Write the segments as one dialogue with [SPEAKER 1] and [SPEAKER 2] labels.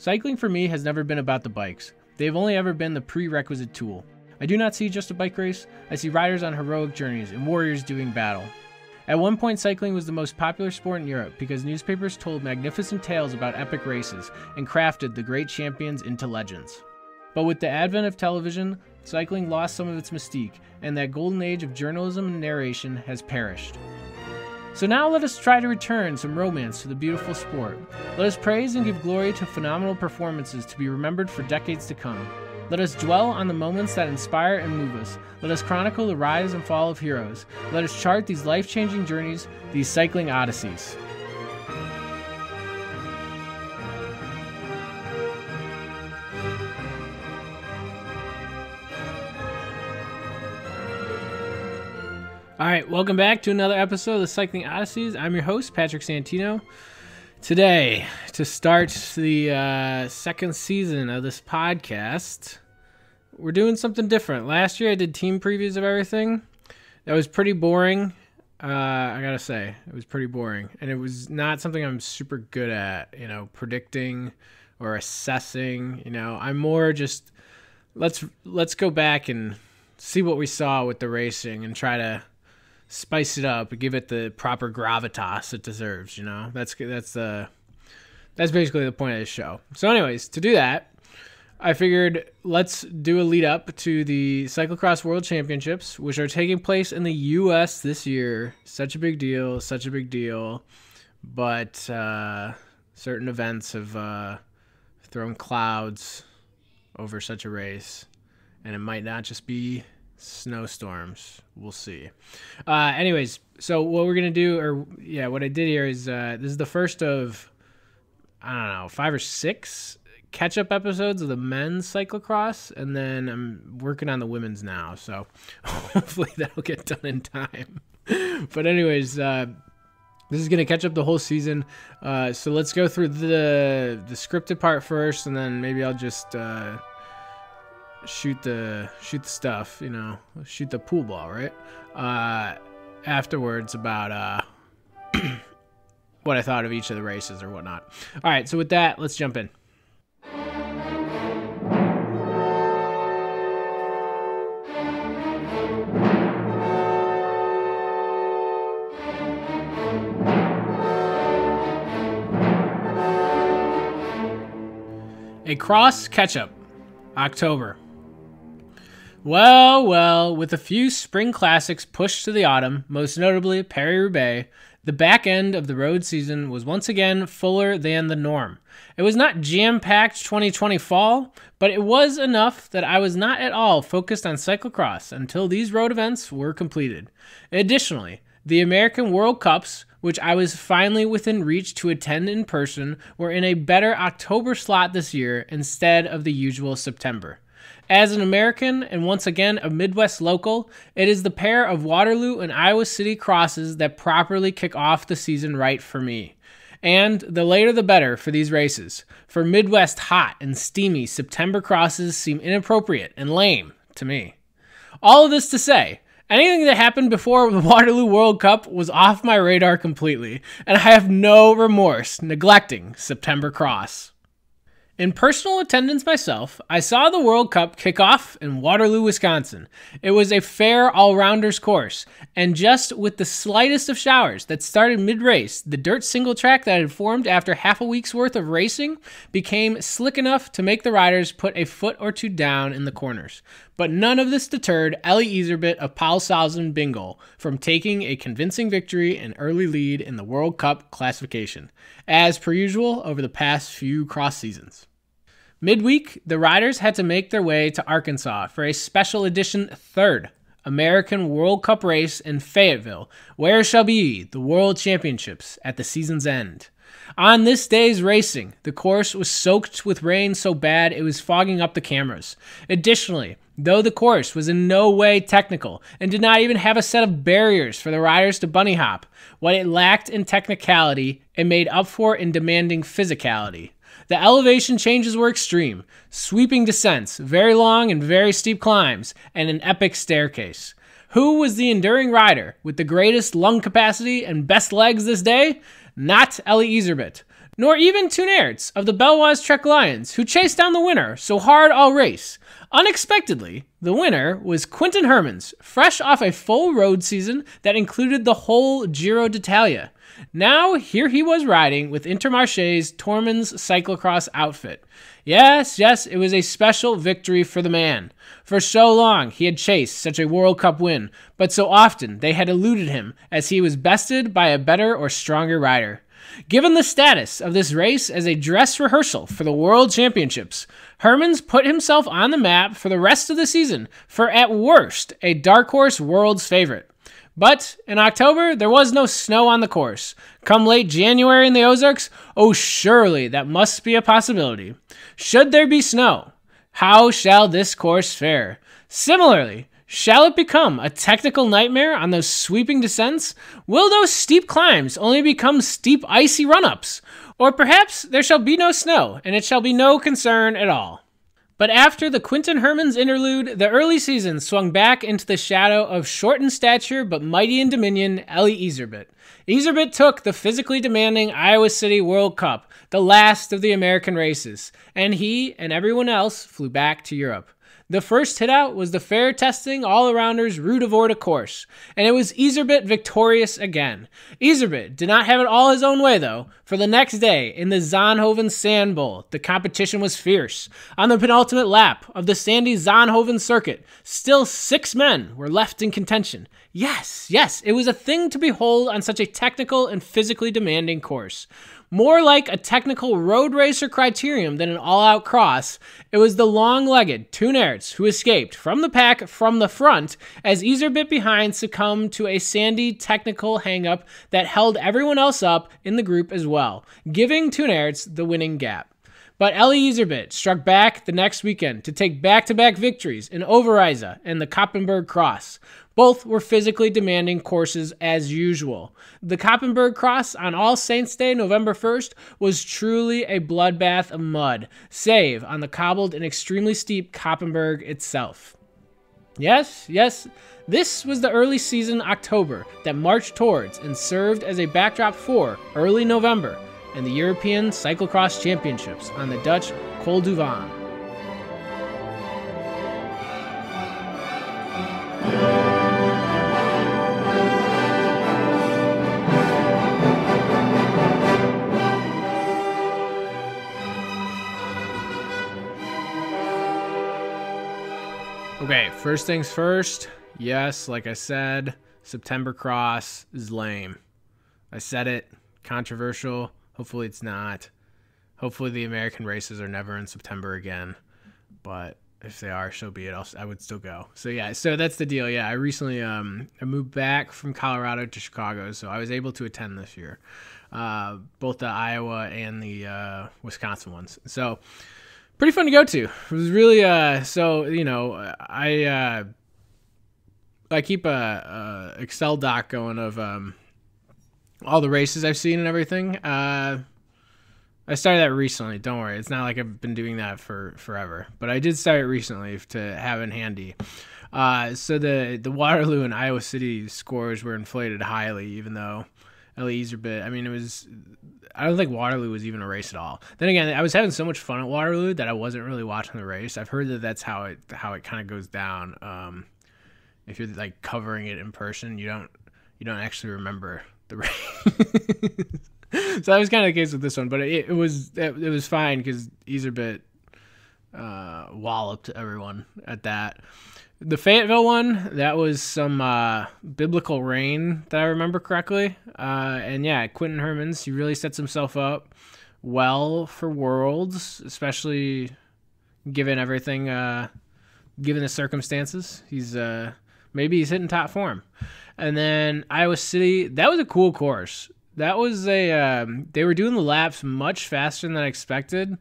[SPEAKER 1] Cycling for me has never been about the bikes. They've only ever been the prerequisite tool. I do not see just a bike race, I see riders on heroic journeys and warriors doing battle. At one point, cycling was the most popular sport in Europe because newspapers told magnificent tales about epic races and crafted the great champions into legends. But with the advent of television, cycling lost some of its mystique, and that golden age of journalism and narration has perished. So now let us try to return some romance to the beautiful sport. Let us praise and give glory to phenomenal performances to be remembered for decades to come. Let us dwell on the moments that inspire and move us. Let us chronicle the rise and fall of heroes. Let us chart these life-changing journeys, these cycling odysseys. All right, welcome back to another episode of the Cycling Odysseys. I'm your host, Patrick Santino. Today, to start the second season of this podcast, we're doing something different. Last year, I did team previews of everything. That was pretty boring. I gotta say, it was pretty boring, and it was not something I'm super good at, predicting or assessing. I'm more just let's go back and see what we saw with the racing and try to spice it up, give it the proper gravitas it deserves. That's basically the point of this show. So anyways, to do that, I figured let's do a lead up to the Cyclocross World Championships, which are taking place in the U.S. this year. Such a big deal. But certain events have thrown clouds over such a race, and it might not just be snowstorms. We'll see. Anyways, so what we're going to do, what I did here is this is the first of, 5 or 6 catch-up episodes of the men's cyclocross, and then I'm working on the women's now, so hopefully that'll get done in time. But anyways, this is going to catch up the whole season, so let's go through the scripted part first, and then maybe I'll just shoot the stuff, shoot the pool ball, right? Afterwards about what I thought of each of the races or whatnot. All right, so with that, let's jump in. A cross catch-up, October. Well, with a few spring classics pushed to the autumn, most notably Paris-Roubaix, the back end of the road season was once again fuller than the norm. It was not jam-packed 2020 fall, but it was enough that I was not at all focused on cyclocross until these road events were completed. Additionally, the American World Cups, which I was finally within reach to attend in person, were in a better October slot this year instead of the usual September. As an American, and once again a Midwest local, it is the pair of Waterloo and Iowa City crosses that properly kick off the season right for me. And the later the better for these races. For Midwest hot and steamy September crosses seem inappropriate and lame to me. All of this to say, anything that happened before the Waterloo World Cup was off my radar completely, and I have no remorse neglecting September Cross. In personal attendance myself, I saw the World Cup kick off in Waterloo, Wisconsin. It was a fair all-rounders course, and just with the slightest of showers that started mid-race, the dirt single track that had formed after half a week's worth of racing became slick enough to make the riders put a foot or two down in the corners. But none of this deterred Ellie Iserbit of Paulshausen Bingle from taking a convincing victory and early lead in the World Cup classification, as per usual over the past few cross seasons. Midweek, the riders had to make their way to Arkansas for a special edition third American World Cup race in Fayetteville, where shall be the World Championships at the season's end. On this day's racing, the course was soaked with rain so bad it was fogging up the cameras. Additionally, though the course was in no way technical and did not even have a set of barriers for the riders to bunny hop, what it lacked in technicality, it made up for in demanding physicality. The elevation changes were extreme, sweeping descents, very long and very steep climbs, and an epic staircase. Who was the enduring rider with the greatest lung capacity and best legs this day? not Ellie Iserbit, nor even Tunertz of the Belloise Trek Lions, who chased down the winner so hard all race. Unexpectedly, the winner was Quinten Hermans, fresh off a full road season that included the whole Giro d'Italia. Now, here he was riding with Intermarché's Tormans cyclocross outfit. Yes, it was a special victory for the man. For so long, he had chased such a World Cup win, but so often they had eluded him as he was bested by a better or stronger rider. Given the status of this race as a dress rehearsal for the World Championships, Hermans put himself on the map for the rest of the season for, at worst, a dark horse world's favorite. But in October, there was no snow on the course. Come late January in the Ozarks, oh surely that must be a possibility. Should there be snow, how shall this course fare? Similarly, shall it become a technical nightmare on those sweeping descents? Will those steep climbs only become steep icy run-ups? Or perhaps there shall be no snow, and it shall be no concern at all. But after the Quinten Hermans interlude, the early season swung back into the shadow of short in stature but mighty in dominion, Ellie Iserbit. Iserbit took the physically demanding Iowa City World Cup, the last of the American races, and he and everyone else flew back to Europe. The first hit out was the fair testing all-arounders Rue de Vorda course, and it was Iserbit victorious again. Iserbit did not have it all his own way, though, for the next day in the Zonhoven Sand Bowl, the competition was fierce. On the penultimate lap of the sandy Zonhoven circuit, still 6 men were left in contention. Yes, it was a thing to behold on such a technical and physically demanding course. More like a technical road racer criterium than an all-out cross, it was the long-legged Tunertz who escaped from the pack from the front as Iserbit behind succumbed to a sandy technical hang-up that held everyone else up in the group as well, giving Tunertz the winning gap. But Ellie Iserbit struck back the next weekend to take back-to-back victories in Overijse and the Koppenberg Cross. Both were physically demanding courses as usual. The Koppenberg Cross on All Saints' Day, November 1st, was truly a bloodbath of mud, save on the cobbled and extremely steep Koppenberg itself. Yes, this was the early season October that marched towards and served as a backdrop for early November and the European Cyclocross Championships on the Dutch Col du Vent. Okay, first things first. Yes, like I said, September Cross is lame. I said it. Controversial. Hopefully it's not. Hopefully the American races are never in September again. But if they are, so be it. I would still go. So yeah, so that's the deal. Yeah, I recently I moved back from Colorado to Chicago, so I was able to attend this year. Both the Iowa and the Wisconsin ones. So pretty fun to go to. It was really so, you know, I keep a Excel doc going of all the races I've seen and everything. I started that recently. Don't worry, it's not like I've been doing that for forever, but I did start it recently to have it handy. So the Waterloo and Iowa City scores were inflated highly, even though Ellie Iserbit, I mean, I don't think Waterloo was even a race at all. Then again, I was having so much fun at Waterloo that I wasn't really watching the race. I've heard that that's how it kind of goes down. If you're like covering it in person, you don't actually remember the race. So that was kind of the case with this one, but it was fine because Iserbit walloped everyone at that. The Fayetteville one, that was some biblical rain that I remember correctly. And yeah, Quinten Hermans, he really sets himself up well for Worlds, especially given everything, given the circumstances. Maybe he's hitting top form. And then Iowa City, that was a cool course. That was they were doing the laps much faster than I expected.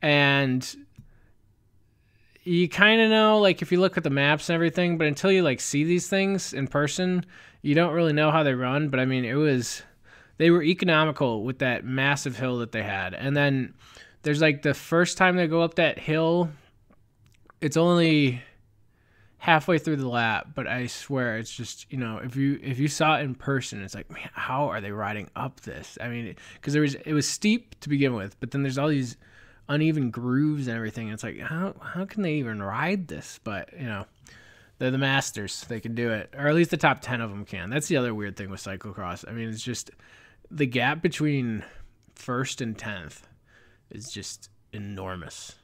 [SPEAKER 1] And you kind of know, like, if you look at the maps and everything, but until you, like, see these things in person, you don't really know how they run. But, I mean, they were economical with that massive hill that they had. And then there's, like, the first time they go up that hill, it's only halfway through the lap, but I swear it's just, you know, if you saw it in person, it's like, man, how are they riding up this? I mean, because it was steep to begin with, but then there's all these uneven grooves and everything. It's like, how can they even ride this? But, you know, they're the masters. They can do it, or at least the top 10 of them can. That's the other weird thing with cyclocross. I mean, it's just the gap between first and 10th is just enormous.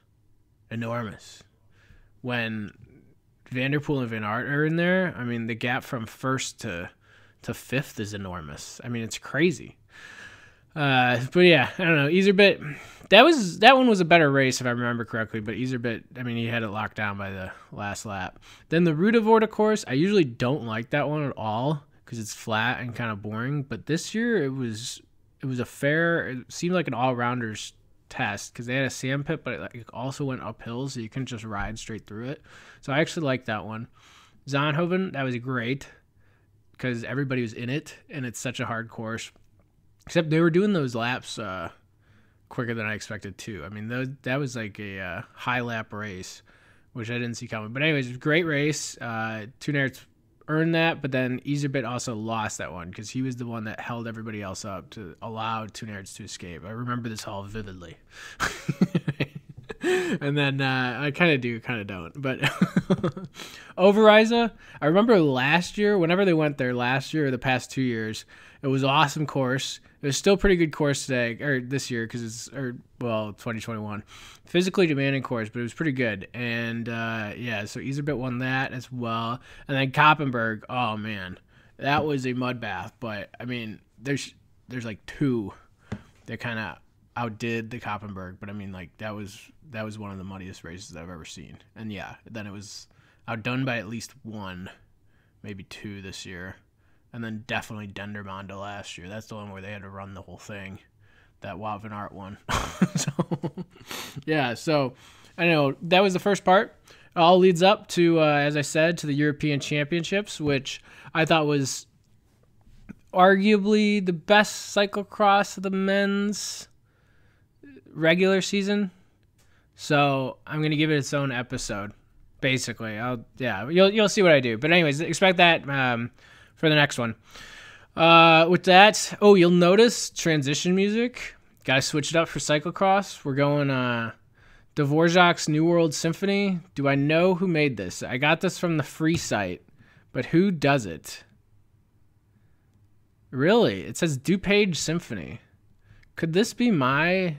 [SPEAKER 1] When Vanderpool and Van Aert are in there, I mean, the gap from first to fifth is enormous. I mean, it's crazy. But yeah, I don't know. Iserbit, that one was a better race if I remember correctly. But Iserbit, I mean, he had it locked down by the last lap. Then the Route of Orta course, I usually don't like that one at all because it's flat and kind of boring. But this year it was a fair. It seemed like an all-rounders test because they had a sand pit, but it also went uphill, so you couldn't just ride straight through it. So I actually liked that one. Zonhoven, that was great because everybody was in it, and it's such a hard course. Except they were doing those laps quicker than I expected too. I mean, that was like a high lap race, which I didn't see coming. But anyways, great race. Toon earned that, but then Iserbit also lost that one because he was the one that held everybody else up to allow Toon to escape. I remember this all vividly. And then I kind of do, kind of don't. But Overijse, I remember last year, whenever they went there last year or the past 2 years, it was an awesome course. It was still a pretty good course today, or this year, because it's, 2021. Physically demanding course, but it was pretty good. And, yeah, so Iserbit won that as well. And then Koppenberg, oh, man, that was a mud bath. But, I mean, there's like two that kind of outdid the Koppenberg. But, I mean, like, that was one of the muddiest races I've ever seen. And, yeah, then it was outdone by at least one, maybe two this year. And then definitely Dendermonde last year. That's the one where they had to run the whole thing. That Wout van Aert one. So, yeah, so I know that was the first part. It all leads up to, as I said, to the European Championships, which I thought was arguably the best cyclocross of the men's regular season. So I'm going to give it its own episode, basically. You'll see what I do. But anyways, expect that for the next one. With that, you'll notice transition music. Got to switch it up for cyclocross. We're going Dvorak's New World Symphony. Do I know who made this? I got this from the free site, but who does it? Really? It says DuPage Symphony. Could this be my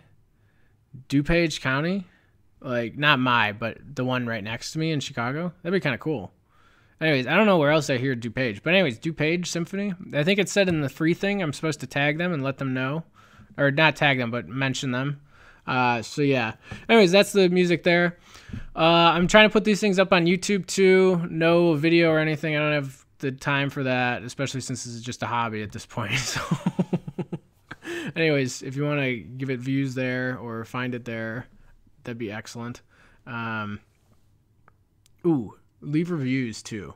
[SPEAKER 1] DuPage County? Like, not my, but the one right next to me in Chicago? That'd be kind of cool. Anyways, I don't know where else I hear DuPage. But anyways, DuPage Symphony. I think it said in the free thing I'm supposed to tag them and let them know. Or not tag them, but mention them. So yeah. Anyways, that's the music there. I'm trying to put these things up on YouTube too. No video or anything. I don't have the time for that, especially since this is just a hobby at this point. So anyways, if you want to give it views there or find it there, that'd be excellent. Leave reviews too.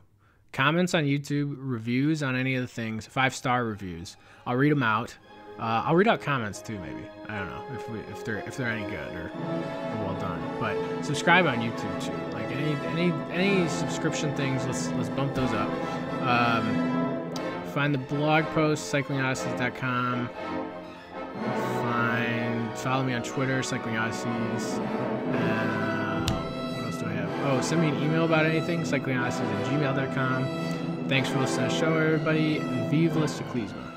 [SPEAKER 1] Comments on YouTube, reviews on any of the things, 5-star reviews. I'll read them out. I'll read out comments too, maybe. I don't know if they're any good or well done. But subscribe on YouTube too. Like any subscription things, let's bump those up. Find the blog post, cyclingodysseys.com. Follow me on Twitter, Cycling Odysseys. What else do I have? Send me an email about anything, cyclingodysseys@gmail.com. Thanks for listening to the show, everybody. Vive le cyclisme.